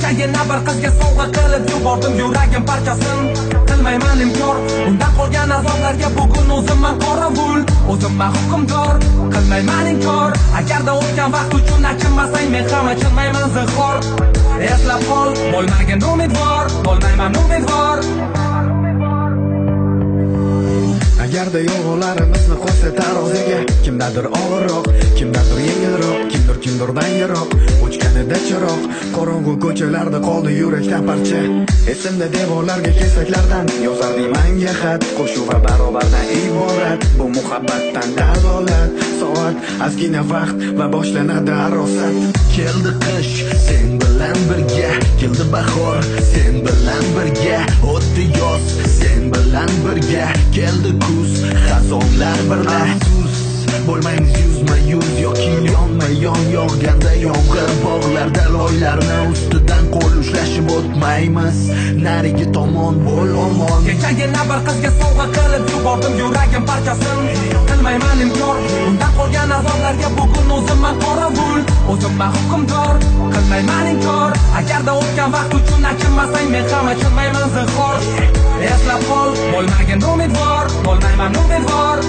Kechagina bir qizga sovg'a qilib yubordim yuragim parchasin. Qilmayman inkor undan qolgan azoblarga, bugun o'zimman qorovul, o'zimman hukmdor. Qilmayman inkor agarda o'tgan vaqt uchun achinmasang, men ham achinmayman zinhor. Eslab qol, bo'lmagin umidvor, bo'lmayman umidvor. Agarda yo'g'olarimizni qo'ysa taroziga, kimdadir og'irroq, kimdadir yengilroq, kimdirdan yiroq, o'chganida chiroq, qorong'u ko'chalarda qoldi yurakdan parcha. Esimda devorlarga kesaklardan yozardim manga xat, qo'shuv va barobardan iborat. Bu muhabbatdan dalolat, soat, ozgina vaqt va boshlanadi arosat. Keldi qish, sen bilan birga, keldi bahor, sen bilan birga, o'tdi yoz, sen bilan birga, keldi kuz, xazonlar birga. Bo'lmaymiz yuzma-yuz yoki yonma-yon, yog'ganda yomg'ir bog'larda loylarni ustidan qo'l ushlashib o'tmaymiz. Narigi tomon bo'l omon. Kechagina bir qizga sovg'a qilib yubordim yuragim parchasin. Qilmayman inkor undan qolgan azoblarga, bugun o'zimman qorovul, o'zimman hukmdor. Qilmayman inkor agarda o'tgan vaqt uchun achinmasang, men ham achinmayman zinhor. Eslab qol, bo'lmagin umidvor, bo'lmayman umidvor.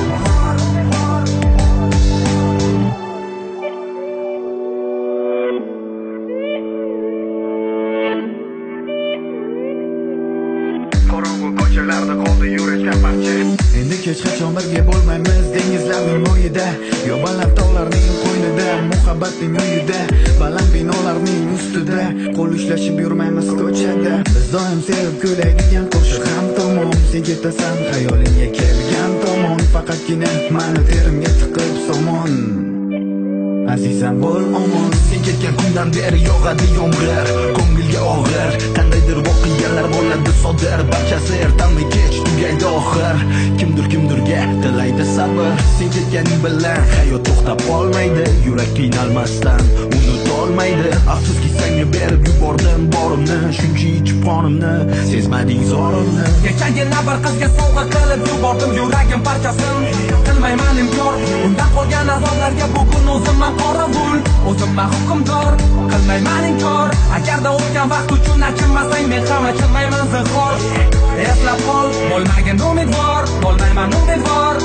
Qorong'u ko'chalarda qoldi yurakdan parcha. Endi hech qachon birga bo'lmaymiz dengizlarning bo'yida, yo baland tog'larning qo'ynida, muhabbatning uyida, baland binolarning ustida, qo'l ushlashib yurmaymiz ko'chada. Biz doim sevib kuylaydigan qo'shiq ham tomon, sen ketasan xayolingga kelgan tomon, faqatgina mani terimga tiqib somon. Azizam bo'l omon. Sen ketgan kundan beri yog'adi yomg'ir, ko'ngilga og'ir, qandaydir voqealar bo'ladi sodir, barchasi ertami kech tugaydi oxir. Kimdirga tilaydi sabr, sen ketganing bilan hayot to'xtab qolmaydi, yurak qiynalmasdan unutolmaydi. Afsuski senga berib yubordim borimni, shuncha ichib qonimni, sezmading zorimni. Kechagina bir qizga sovg'a qilib yubordim yuragim parchasin. Qilmayman inkor undan qolgan azoblarga, bugun o'zimman qorovul, o'zimman hukmdor. Qilmayman inkor agarda o'tgan vaqt uchun achinmasang, men ham achinmayman zinhor. Eslab qol, bo'lmagin umidvor, bo'lmayman umidvor.